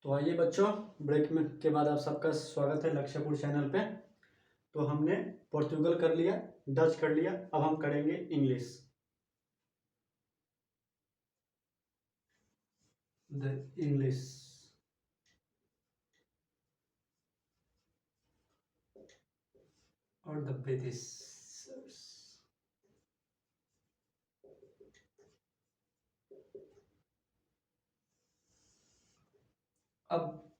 तो आइए बच्चों, ब्रेक में के बाद आप सबका स्वागत है लक्ष्यपुर चैनल पे। तो हमने पोर्तुगल कर लिया, डच कर लिया, अब हम करेंगे इंग्लिश। द इंग्लिश और द ब्रिटिश। अब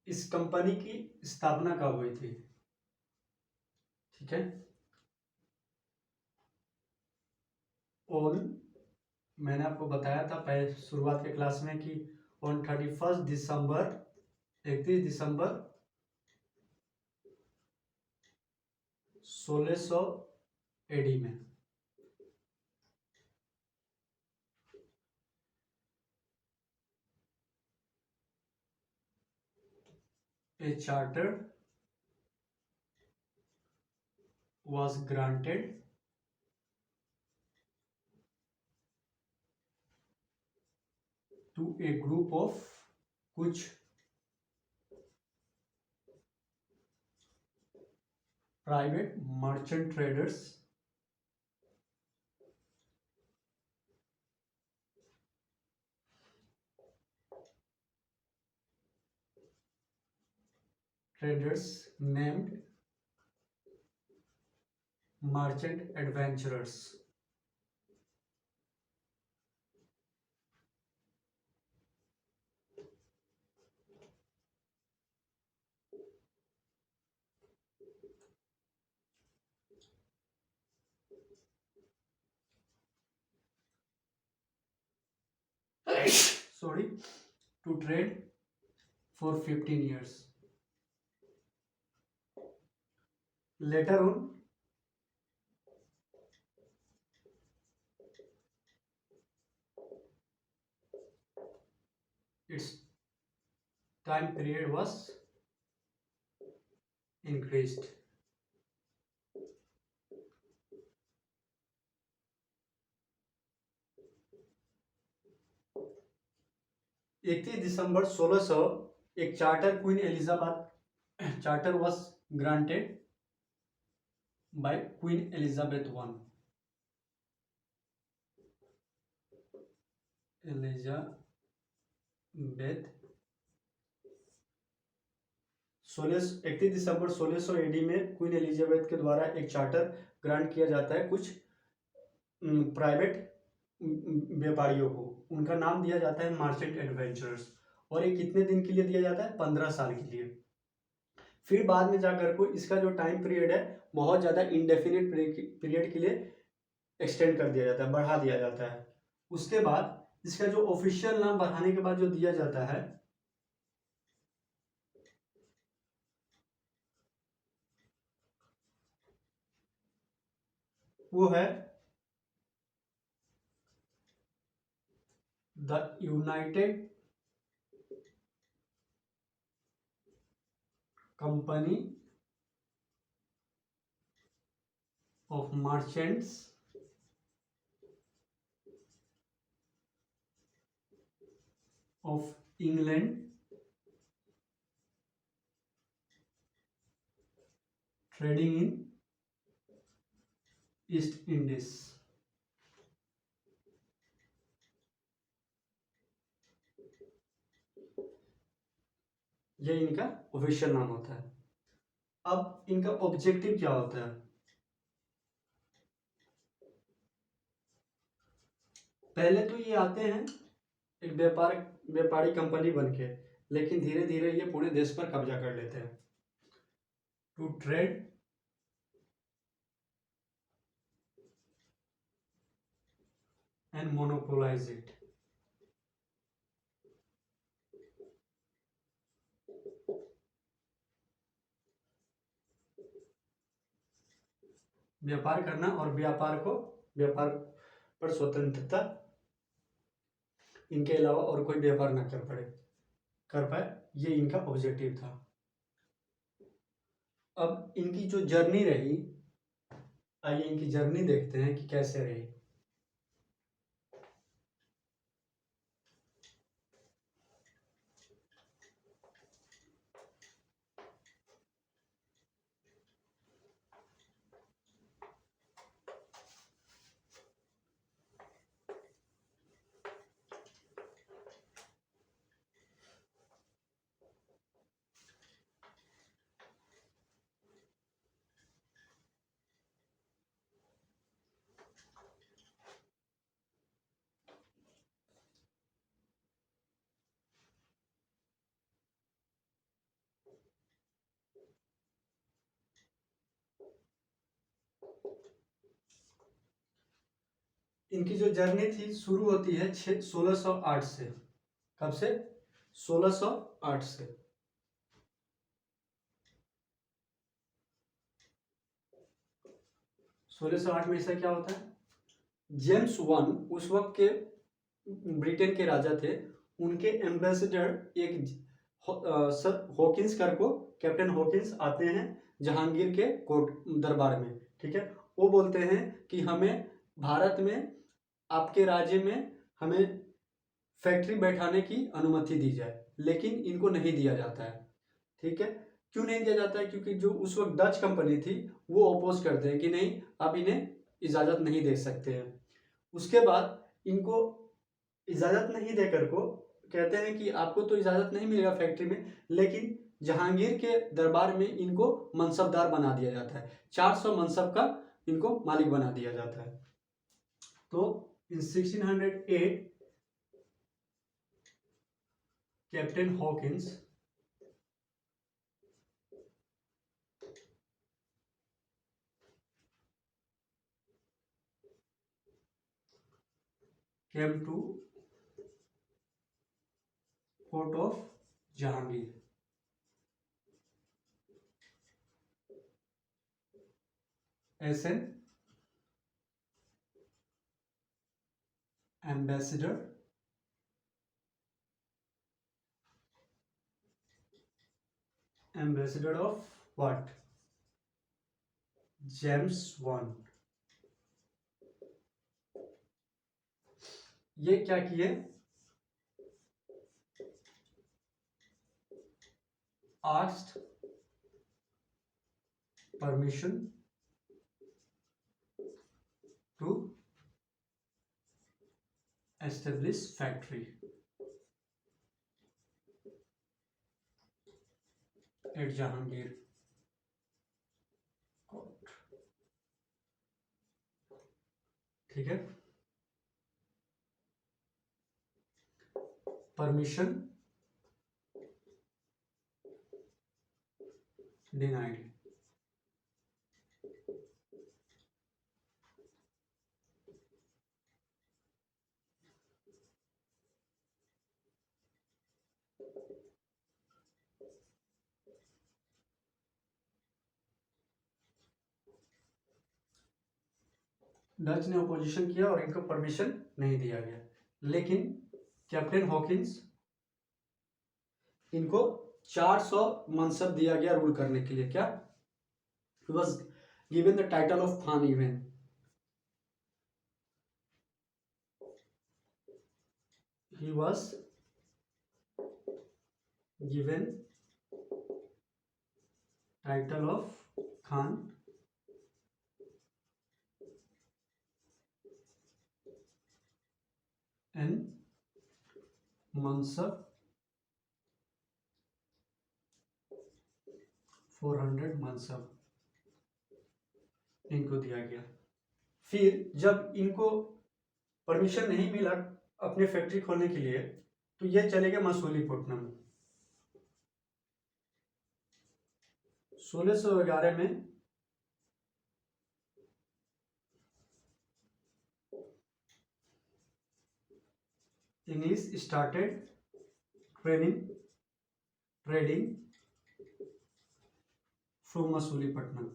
इस कंपनी की स्थापना कब हुई थी? ठीक है, ऑन मैंने आपको बताया था पहले शुरुआत के क्लास में कि ऑन 31 दिसंबर 31 दिसंबर 1600 एडी में। A charter was granted to a group of कुछ private merchant traders named merchant adventurers. Sorry, to trade for 15 years. Later on, its time period was increased. इकतीस दिसंबर 1600 एक charter queen Elizabeth charter was granted by Queen Elizabeth I. Elizabeth 31 दिसंबर 1600 AD में queen Elizabeth के द्वारा एक charter grant किया जाता है कुछ प्राइवेट व्यापारियों को। उनका नाम दिया जाता है मर्चेंट एडवेंचरर्स, और ये कितने दिन के लिए दिया जाता है? 15 साल के लिए। फिर बाद में जाकर को इसका जो टाइम पीरियड है बहुत ज़्यादा इंडेफिनिट पीरियड के लिए एक्सटेंड कर दिया जाता है, बढ़ा दिया जाता है। उसके बाद इसका जो ऑफिशियल नाम बढ़ाने के बाद जो दिया जाता है वो है the United company of merchants of England trading in east Indies. ये इनका ऑफिशियल नाम होता है। अब इनका ऑब्जेक्टिव क्या होता है? पहले तो ये आते हैं एक व्यापारी कंपनी बन के, लेकिन धीरे धीरे ये पूरे देश पर कब्जा कर लेते हैं। To trade and monopolize it. व्यापार करना और व्यापार पर स्वतंत्रता, इनके अलावा और कोई व्यापार ना कर पाए, ये इनका ऑब्जेक्टिव था। अब इनकी जो जर्नी रही, आइए इनकी जर्नी देखते हैं कि कैसे रही। इनकी जो जर्नी थी शुरू होती है 1608 से। कब से? 1608 से। सोलह सौ आठ में ऐसा क्या होता है, जेम्स वन उस वक्त के ब्रिटेन के राजा थे, उनके एम्बेसडर एक सर हॉकिंस कर को, कैप्टन हॉकिंस आते हैं जहांगीर के कोर्ट दरबार में, ठीक है। वो बोलते हैं कि हमें भारत में, आपके राज्य में हमें फैक्ट्री बैठाने की अनुमति दी जाए, लेकिन इनको नहीं दिया जाता है, ठीक है। क्यों नहीं दिया जाता है? क्योंकि जो उस वक्त डच कंपनी थी वो अपोज करते हैं कि नहीं, आप इन्हें इजाज़त नहीं दे सकते हैं। उसके बाद इनको इजाज़त नहीं देकर को कहते हैं कि आपको तो इजाज़त नहीं मिलेगा फैक्ट्री में, लेकिन जहांगीर के दरबार में इनको मनसबदार बना दिया जाता है, 400 मनसब का इनको मालिक बना दिया जाता है। तो इन 1608 captain Hawkins came to court of Jahangir as an ambassador of what? James one. ये क्या किए? asked permission to establish factory at Jahangir court, ठीक है। Permission denied. डच ने अपोजिशन किया और इनको परमिशन नहीं दिया गया, लेकिन कैप्टन हॉकिंस इनको 400 मनसब दिया गया रूल करने के लिए। क्या? He was given the title of Khan even. He was given title of Khan and Mansab 400 मनसब इनको दिया गया। फिर जब इनको परमिशन नहीं मिला अपने फैक्ट्री खोलने के लिए, तो ये चले गए मसूलीपट्टनम। 1611 में English started trading from Masulipatnam.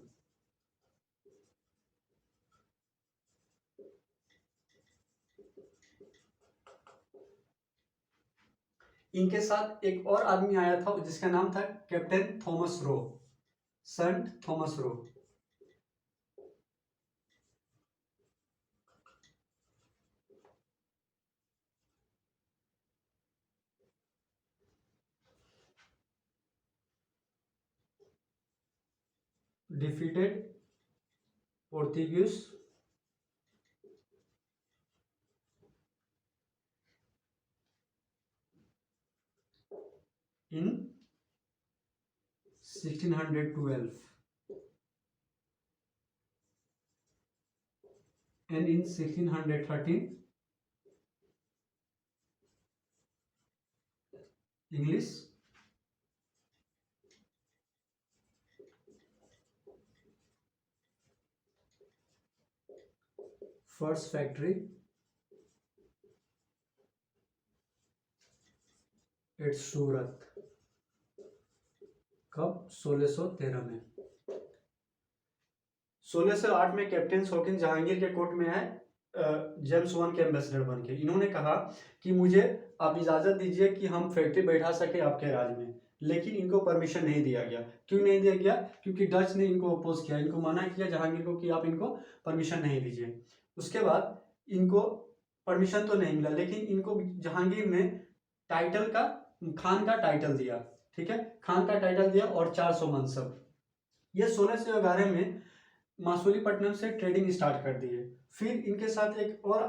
इनके साथ एक और आदमी आया था जिसका नाम था captain Thomas Roe, saint Thomas Roe. defeated Portuguese in 1612 and in 1613 English first factory eight सूरत। कब? 1613 में। 1608 में कैप्टन शौकीन जहांगीर के कोर्ट में आए जेम्स वन के एम्बेसडर बन के। इन्होंने कहा कि मुझे आप इजाज़त दीजिए कि हम फैक्ट्री बैठा सके आपके राज में, लेकिन इनको परमिशन नहीं दिया गया। क्यों नहीं दिया गया? क्योंकि डच ने इनको अपोज किया, इनको मना किया जहांगीर को कि आप इनको परमिशन नहीं दीजिए। उसके बाद इनको परमिशन तो नहीं मिला, लेकिन इनको जहांगीर ने टाइटल का, खान का टाइटल दिया। ठीक है, खान का टाइटल दिया और 400 मनसब। ये 1611 में मासूलीपट्टनम से ट्रेडिंग स्टार्ट कर दिए। फिर इनके साथ एक और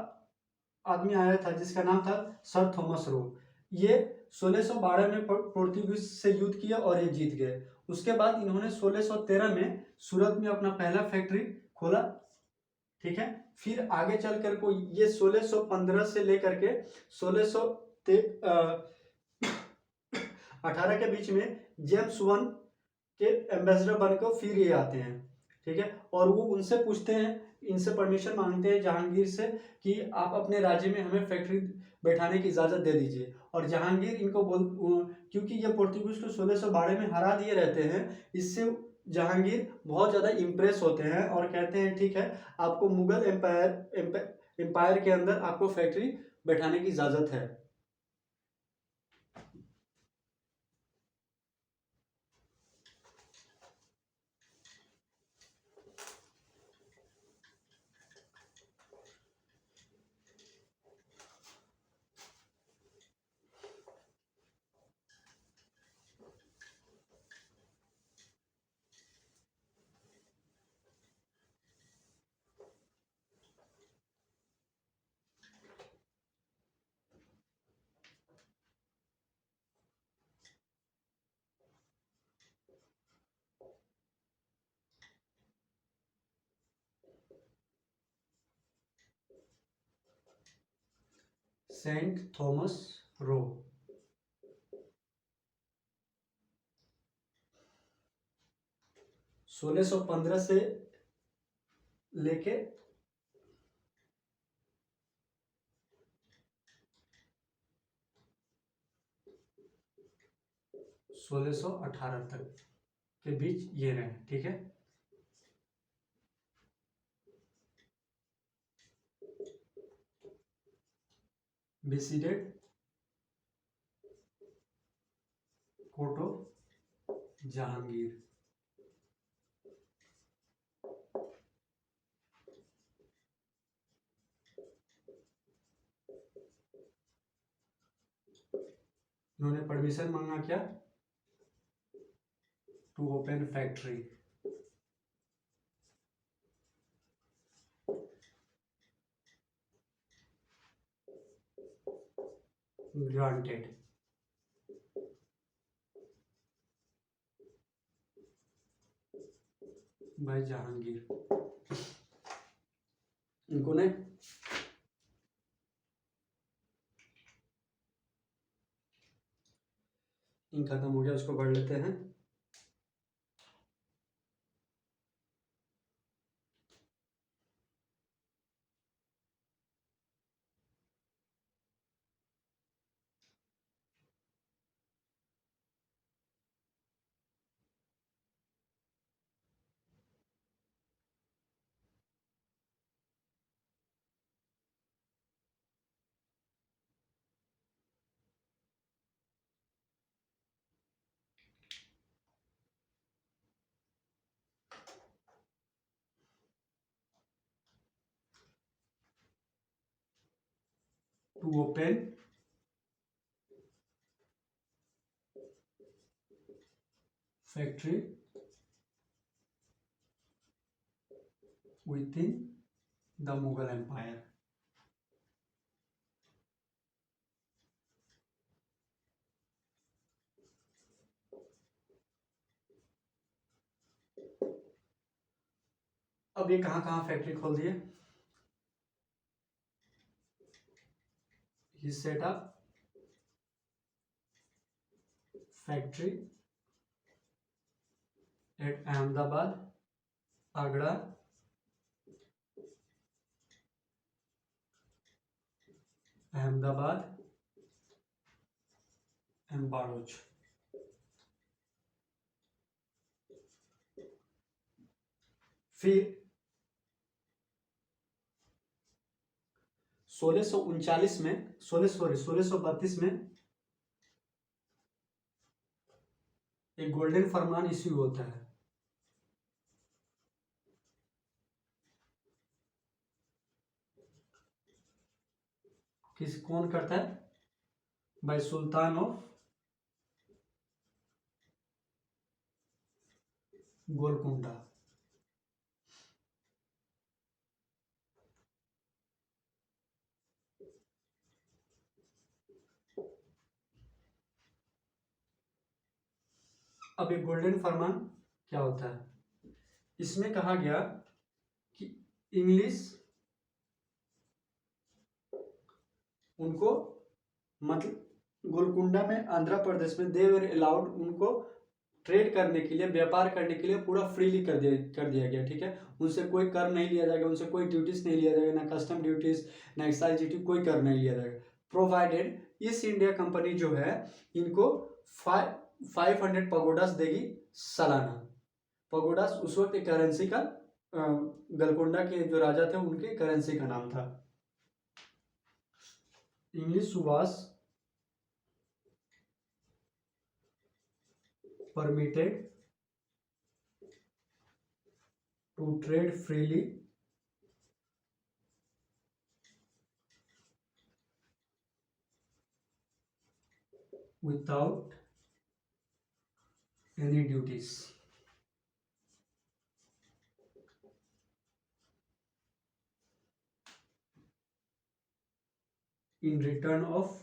आदमी आया था जिसका नाम था सर थॉमस रो। ये 1612 में पोर्तुगीज से युद्ध किया और ये जीत गए। उसके बाद इन्होंने 1613 में सूरत में अपना पहला फैक्ट्री खोला। ठीक है, फिर आगे चल कर को ये 1615 से लेकर के 1618 के बीच में जेम्स वन के एम्बेसडर बनकर फिर ये आते हैं। ठीक है, और वो उनसे पूछते हैं, इनसे परमिशन मांगते हैं जहांगीर से कि आप अपने राज्य में हमें फैक्ट्री बैठाने की इजाज़त दे दीजिए। और जहांगीर इनको क्योंकि ये पोर्तुगीज को 1612 में हरा दिए रहते हैं, इससे जहांगीर बहुत ज़्यादा इम्प्रेस होते हैं और कहते हैं ठीक है, आपको मुगल एम्पायर के अंदर आपको फैक्ट्री बैठाने की इजाज़त है। Saint Thomas Roe. सोलह सौ 15 से लेके 1618 तक के बीच ये रहे। ठीक है, बिसीडेड कोटो जहांगीर। इन्होंने परमिशन मांगा क्या? To open factory. Granted. By Jahangir. इनको ने इन खत्म हो गया, उसको पढ़ लेते हैं। To open factory within the Mughal empire. अब ये कहाँ कहाँ फैक्ट्री खोल दिए? He set up factory at Ahmedabad, Agra, Ahmedabad एम्बारोज। फिर 1639 में 1632 में एक गोल्डन फरमान इश्यू होता है। कौन करता है? By sultan of Golconda. अब ये गोल्डन फरमान क्या होता है? इसमें कहा गया कि इंग्लिश उनको मतलब गोलकुंडा में आंध्र प्रदेश में दे वर अलाउड, उनको ट्रेड करने के लिए, व्यापार करने के लिए पूरा फ्रीली कर दिया गया। ठीक है, उनसे कोई कर नहीं लिया जाएगा, उनसे कोई ड्यूटीज नहीं लिया जाएगा, ना कस्टम ड्यूटीज ना एक्साइज ड्यूटी, कोई कर नहीं लिया जाएगा। प्रोवाइडेड ईस्ट इंडिया कंपनी जो है इनको 500 पगोडास देगी सालाना। पगोडास उस वक्त एक करेंसी का, गोलकुंडा के जो राजा थे उनके करेंसी का नाम था। English was permitted to trade freely without any duties. In return of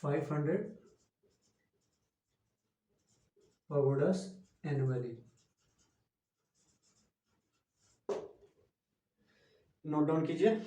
$500 pagodas annually. Note down कीजिए।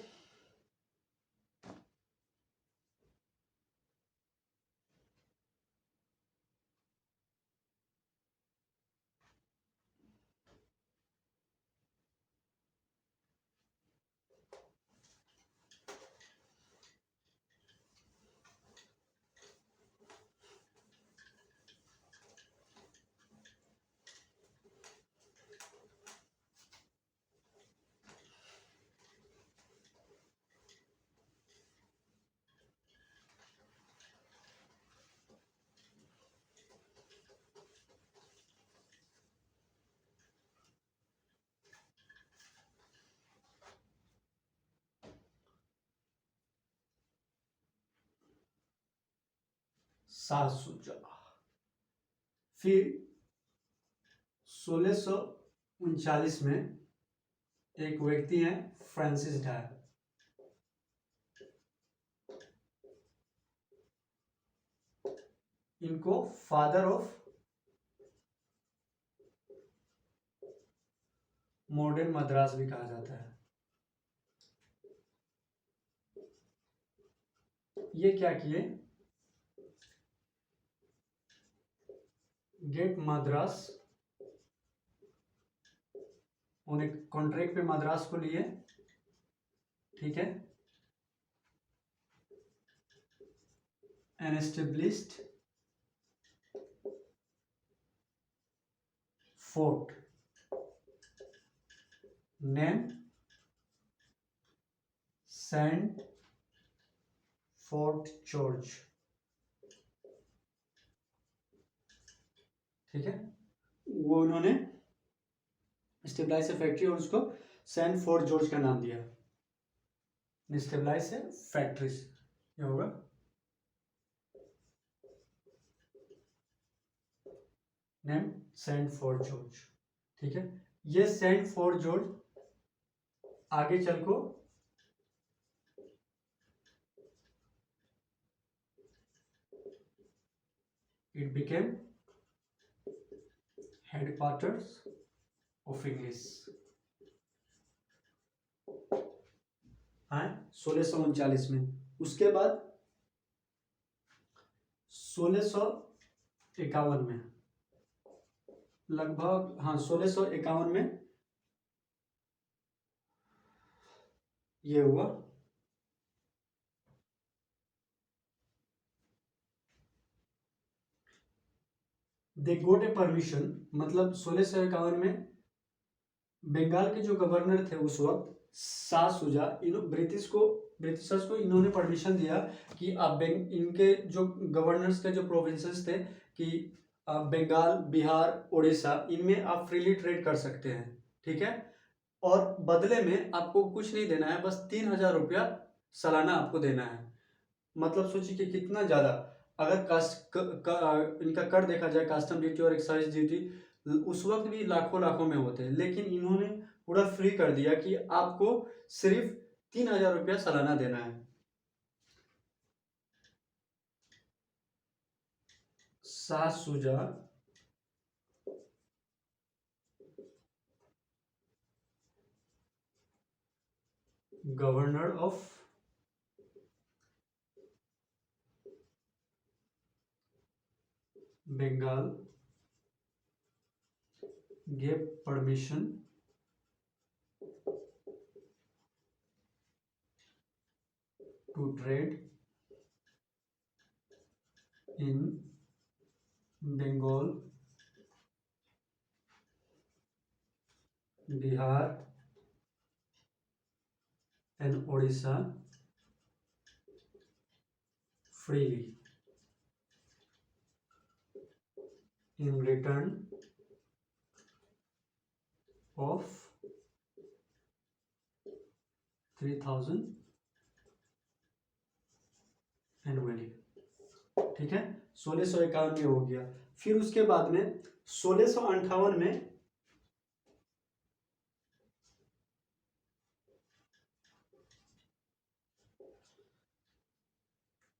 सासुजा। फिर 1639 में एक व्यक्ति हैं फ्रांसिस ड्राई, इनको फादर ऑफ मॉडर्न मद्रास भी कहा जाता है। ये क्या किए? गेट मद्रास, उन्हें कॉन्ट्रैक्ट पे मद्रास को लिए। ठीक है, an established fort name saint fort George. ठीक है, वो उन्होंने स्टेबलाइज से फैक्ट्री और उसको सेंट फोर्ट जॉर्ज का नाम दिया। स्टेबलाइज से फैक्ट्रीज ये होगा। Name saint fort George. ठीक है, ये सेंट फोर्ट जॉर्ज आगे चल को it became headquarters of English। हाँ, 1639 में। उसके बाद 1651 में लगभग, हाँ 1651 में ये हुआ। दे गोट ए परमिशन, मतलब 1651 में बंगाल के जो गवर्नर थे उस वक्त शाह शुजा, ब्रिटिशर्स को इन्होंने परमिशन दिया कि आप इनके जो गवर्नर्स के जो प्रोविंसेस थे कि बंगाल, बिहार, उड़ीसा, इनमें आप फ्रीली ट्रेड कर सकते हैं, ठीक है। और बदले में आपको कुछ नहीं देना है, बस 3000 रुपया सालाना आपको देना है। मतलब सोचिए कि कितना ज़्यादा। अगर इनका कर देखा जाए, कस्टम ड्यूटी और एक्साइज ड्यूटी उस वक्त भी लाखों लाखों में होते हैं, लेकिन इन्होंने पूरा फ्री कर दिया कि आपको सिर्फ 3000 रुपया सालाना देना है। Shah Shuja governor of Bengal gave permission to trade in Bengal, Bihar and Odisha freely in return of 3000 annually, ठीक है। 1651 में हो गया। फिर उसके बाद में 1658 में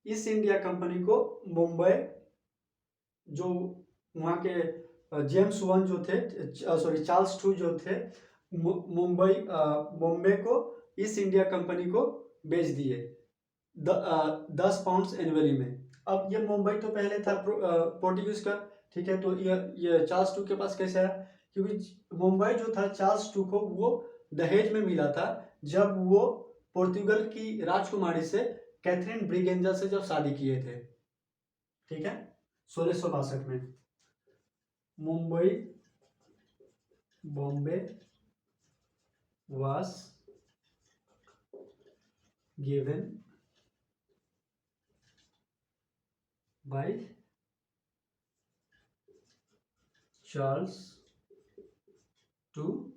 ईस्ट इंडिया कंपनी को मुंबई, जो वहाँ के जेम्स वन जो थे, सॉरी चार्ल्स टू जो थे, बॉम्बे को ईस्ट इंडिया कंपनी को बेच दिए 10 पाउंड्स एनुअली में। अब ये मुंबई तो पहले था पोर्टुगीज का, ठीक है। तो ये चार्ल्स टू के पास कैसे आया? क्योंकि मुंबई जो था चार्ल्स टू को वो दहेज में मिला था, जब वो पोर्तुगल की राजकुमारी से कैथरीन ब्रिगेंजा से जब शादी किए थे, ठीक है, 1662 में। Mumbai Bombay was given by Charles to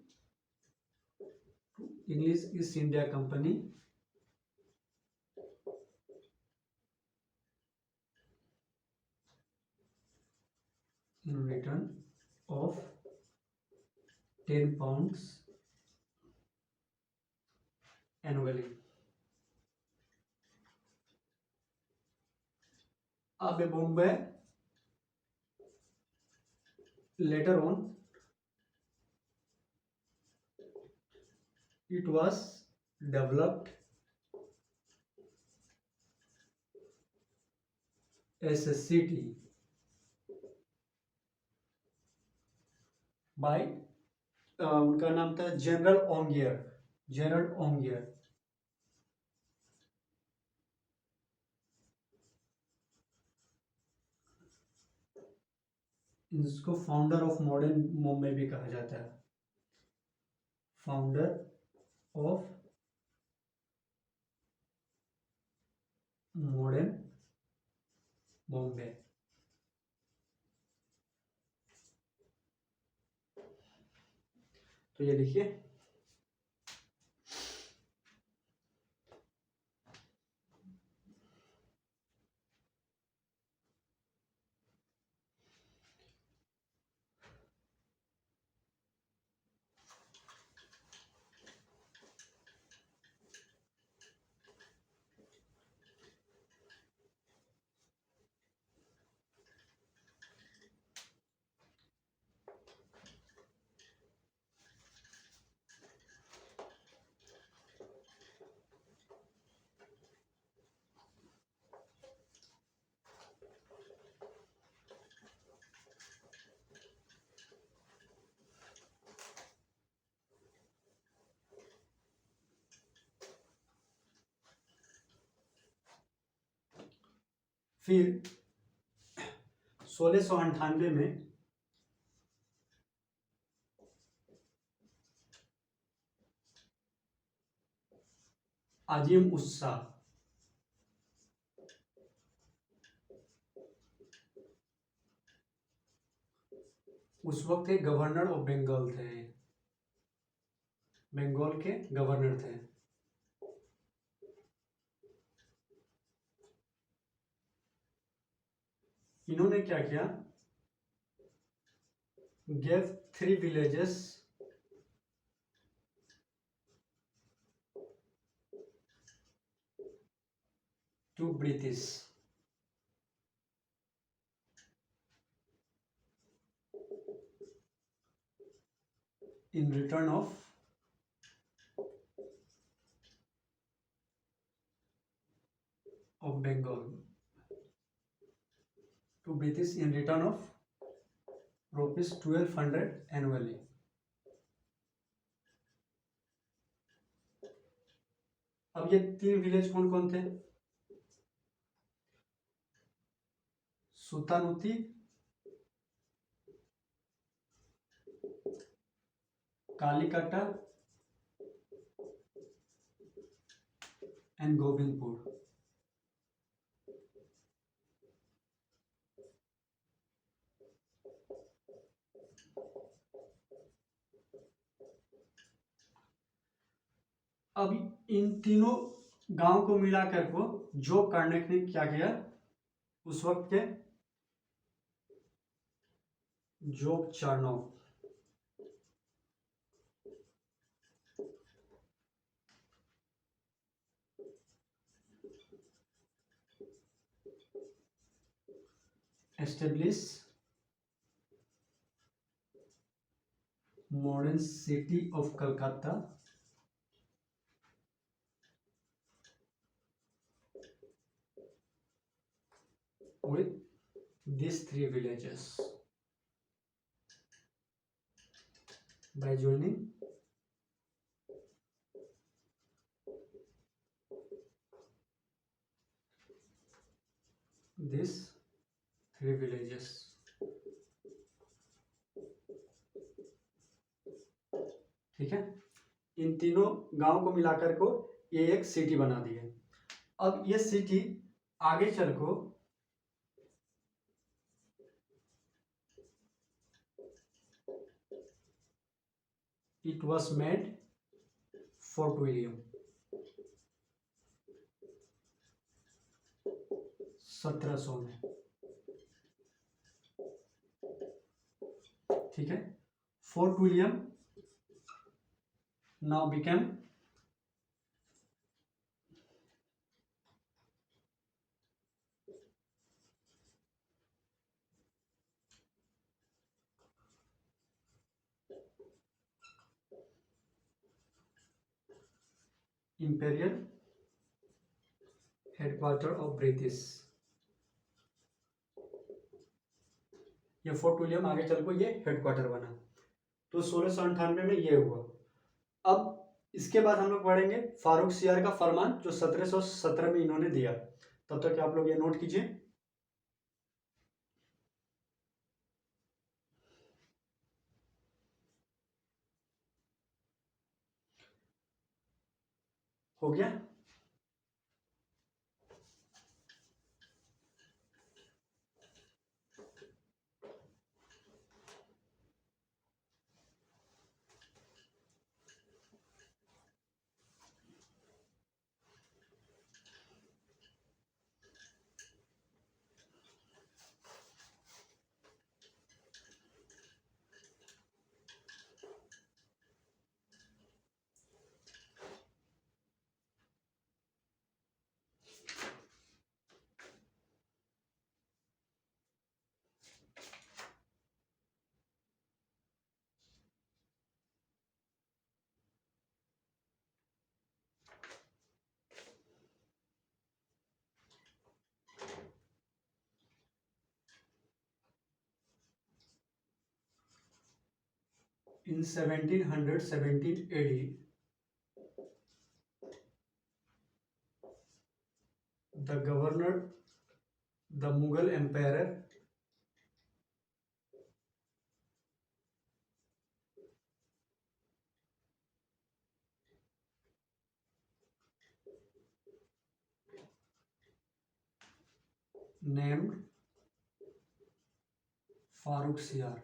English East India Company in return of 10 pounds annually. अब Bombay later on it was developed as a city by उनका नाम था जनरल ओंगियर, जनरल ओंगियर। इसको फाउंडर ऑफ मॉडर्न मुंबई भी कहा जाता है, फाउंडर ऑफ मॉडर्न बॉम्बे। तो ये देखिए, फिर 1698 में अजीम उस्सा उस वक्त के गवर्नर ऑफ बंगाल थे, बंगाल के गवर्नर थे। इन्होंने क्या किया, gave 3 villages to British in return of Bengal, to British in return of rupees 1200 annually। अब ये 3 विलेज कौन कौन थे, सुतानुती, कालीकट्टा एंड गोविंदपुर। अब इन तीनों गांव को मिलाकर को जो कार्नेक ने क्या किया, उस वक्त के Job Charnock establish modern city of Calcutta with these 3 villages by joining these 3 villages। ठीक है, इन तीनों गांव को मिलाकर को ये एक सिटी बना दी है। अब ये सिटी आगे चल को it was made fort William 1700 में। ठीक है, fort William now became imperial headquarter of British. ये फोर्ट विलियम आगे चल को ये हेडक्वार्टर बना। तो 1698 में ये हुआ। अब इसके बाद हम लोग पढ़ेंगे फारूक सियार का फरमान जो 1717 में इन्होंने दिया। तब तक आप लोग ये नोट कीजिए। हो गया। In 1717 AD, the governor the Mughal empire named Farrukh Siyar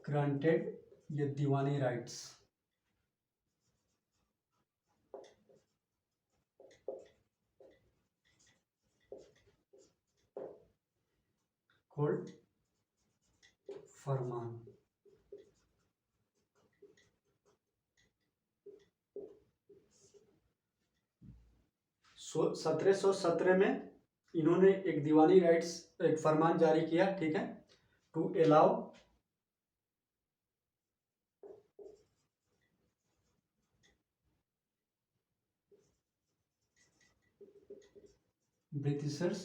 granted ये दीवानी राइट्स कॉल्ड फरमान। 1717 में इन्होंने एक दीवानी राइट्स एक फरमान जारी किया, ठीक है, to allow Britishers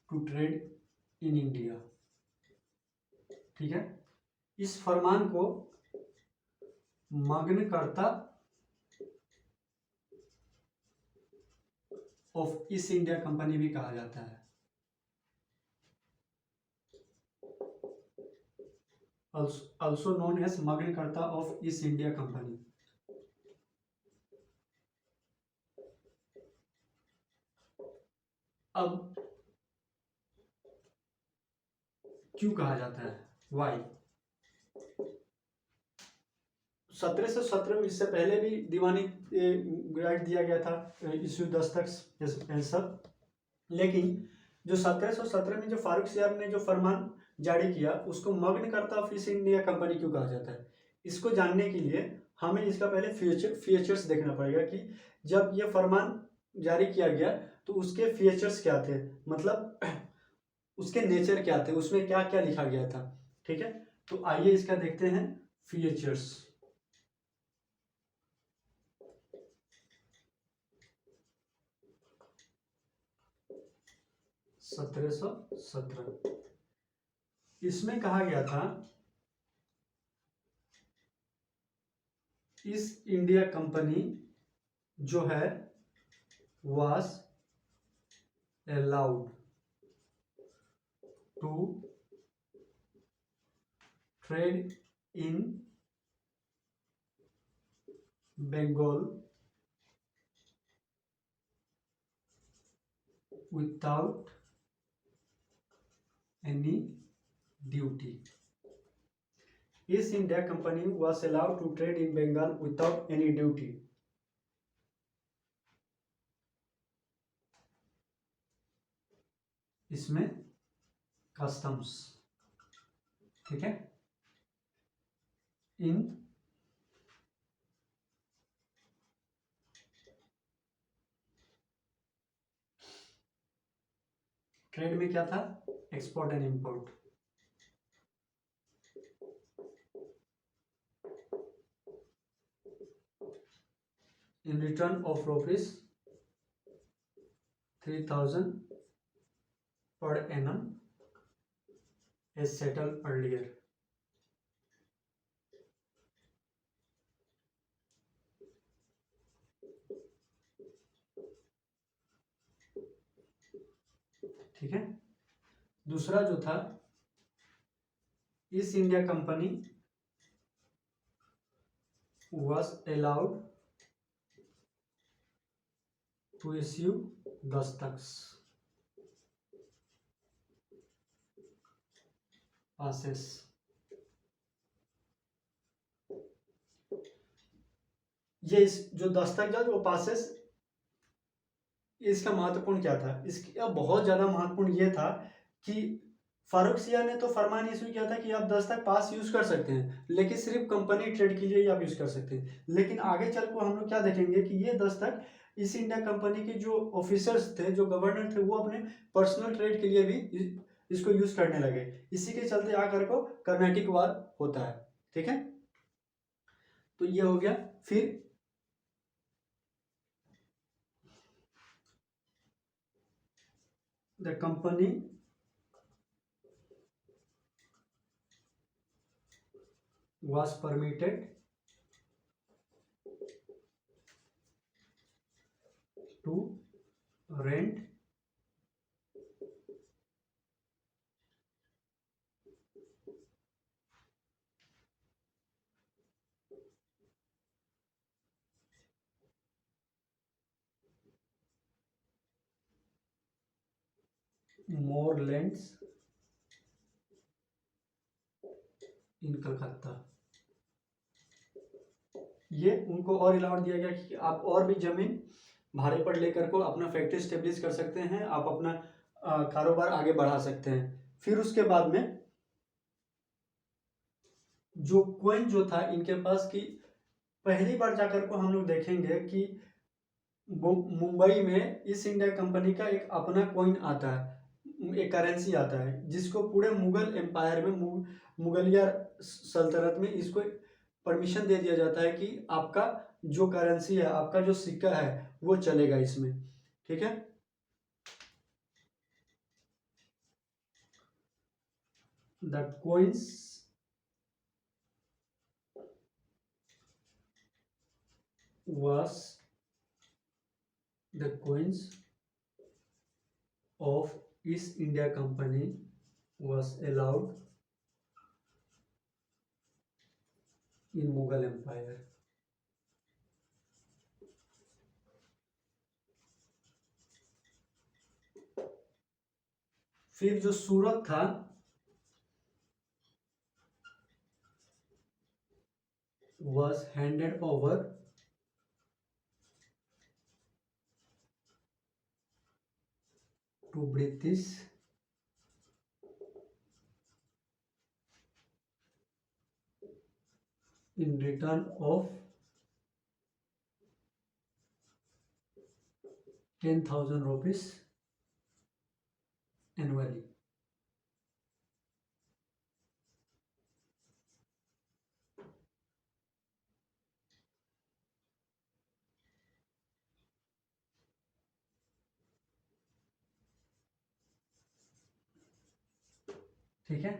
to trade in India, ठीक है। इस फरमान को Magna Carta of East India Company भी कहा जाता है। also known as Magna Carta of East India Company. अब क्यों कहा जाता है, वाई? 1717 में, इससे पहले भी दीवानी राइट दिया गया था, इश्यू दस्तखत सब, लेकिन जो 1717 में जो फारूक सियार ने जो फरमान जारी किया उसको मग्नकर्ता ऑफ ईस्ट इंडिया कंपनी क्यों कहा जाता है, इसको जानने के लिए हमें इसका पहले फीचर्स देखना पड़ेगा कि जब ये फरमान जारी किया गया तो उसके फीचर्स क्या थे, मतलब उसके नेचर क्या थे, उसमें क्या क्या लिखा गया था, ठीक है। तो आइए इसका देखते हैं फीचर्स। (1717) इसमें कहा गया था ईस्ट इंडिया कंपनी जो है was allowed to trade in Bengal without any duty. East India Company was allowed to trade in Bengal without any duty. इसमें कस्टम्स, ठीक है, इन ट्रेड में क्या था, export and import. In return of rupees 3000 per annum as settled earlier. ठीक है। दूसरा जो था, east India company was allowed to issue दस्तखत, पासेस। ये इस जो दस्तखत वो पासेस, इसका महत्वपूर्ण क्या था, इसका बहुत ज्यादा महत्वपूर्ण ये था कि फारूक सियार ने तो फरमान इशू किया था कि आप दस्तक पास यूज कर सकते हैं, लेकिन सिर्फ कंपनी ट्रेड के लिए ही आप यूज कर सकते हैं। लेकिन आगे चल को हम लोग क्या देखेंगे कि ये दस्तक ईस्ट इंडिया कंपनी के जो ऑफिसर्स थे, जो गवर्नर थे, वो अपने पर्सनल ट्रेड के लिए भी इसको यूज करने लगे। इसी के चलते आकर को कर्नाटिक वार होता है, ठीक है। तो ये हो गया। फिर the company was permitted to rent more lands इन कलकत्ता। ये उनको और अलाउड दिया गया कि आप और भी जमीन भाड़े पर लेकर को अपना फैक्ट्री स्टेब्लिश कर सकते हैं, आप अपना कारोबार आगे बढ़ा सकते हैं। फिर उसके बाद में जो कॉइन जो था इनके पास की पहली बार जाकर को हम लोग देखेंगे कि मुंबई में ईस्ट इंडिया कंपनी का एक अपना कॉइन आता है, एक करेंसी आता है, जिसको पूरे मुगल एम्पायर में मुगलिया सल्तनत में इसको परमिशन दे दिया जाता है कि आपका जो करेंसी है, आपका जो सिक्का है वो चलेगा इसमें। ठीक है, the coins was the coins of East India Company was allowed in Mughal Empire। फिर जो सूरत था was handed over to British in return of 10,000 rupees annually। ठीक है,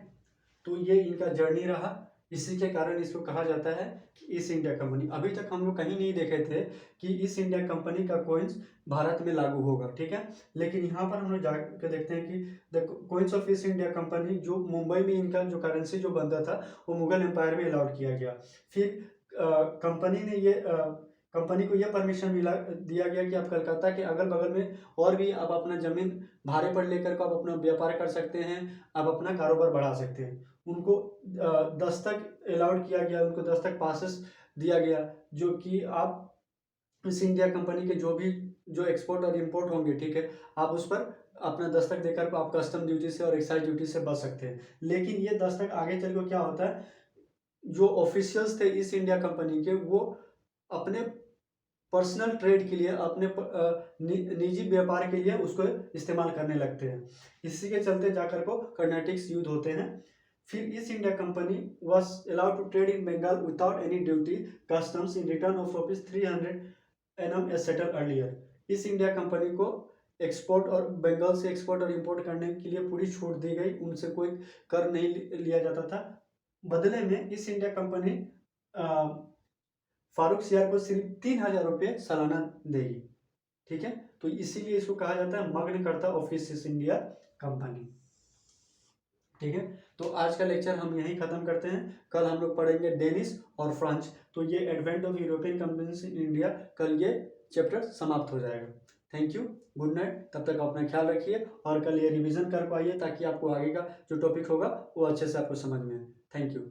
तो ये इनका जर्नी रहा, इसी के कारण इसको कहा जाता है कि ईस्ट इंडिया कंपनी। अभी तक हम लोग कहीं नहीं देखे थे कि ईस्ट इंडिया कंपनी का कॉइन्स भारत में लागू होगा। ठीक है, लेकिन यहाँ पर हम लोग जाकर देखते हैं कि the coins of East India company, जो मुंबई में इनका जो करेंसी जो बनता था वो मुगल एम्पायर में अलाउड किया गया। फिर कंपनी ने ये कंपनी को यह परमिशन दिया गया कि आप कलकत्ता के अगल बगल में और भी आप अपना जमीन भाड़े पर लेकर के आप अपना व्यापार कर सकते हैं, आप अपना कारोबार बढ़ा सकते हैं। उनको दस्तक अलाउड किया गया, उनको दस्तक पासेस दिया गया, जो कि आप इस इंडिया कंपनी के जो एक्सपोर्ट और इंपोर्ट होंगे, ठीक है, आप उस पर अपना दस्तक देकर आप कस्टम ड्यूटी से और एक्साइज ड्यूटी से बच सकते हैं। लेकिन ये दस्तक आगे चल के क्या होता है, जो ऑफिशियल्स थे ईस्ट इंडिया कंपनी के, वो अपने पर्सनल ट्रेड के लिए, अपने निजी व्यापार के लिए उसको इस्तेमाल करने लगते हैं। इसी के चलते जाकर को कर्नाटिक्स युद्ध होते हैं। फिर east India company was allowed to trade in Bengal without any duty customs in return of ₹300 annum as settled earlier। East India company को एक्सपोर्ट और बंगाल से एक्सपोर्ट और इंपोर्ट करने के लिए पूरी छूट दी गई, उनसे कोई कर नहीं लिया जाता था। बदले में ईस्ट इंडिया कंपनी फारूक सियार को सिर्फ 3,000 रुपये सालाना देगी। ठीक है, तो इसीलिए इसको कहा जाता है मग्नकर्ता ऑफ ईस्ट इंडिया कंपनी। ठीक है, तो आज का लेक्चर हम यहीं खत्म करते हैं। कल हम लोग पढ़ेंगे डेनिश और फ्रेंच। तो ये advent of European companies in India, कल ये चैप्टर समाप्त हो जाएगा। Thank you, good night. तब तक अपना ख्याल रखिए और कल ये रिवीजन कर पाइए ताकि आपको आगे का जो टॉपिक होगा वो अच्छे से आपको समझ में आए। Thank you.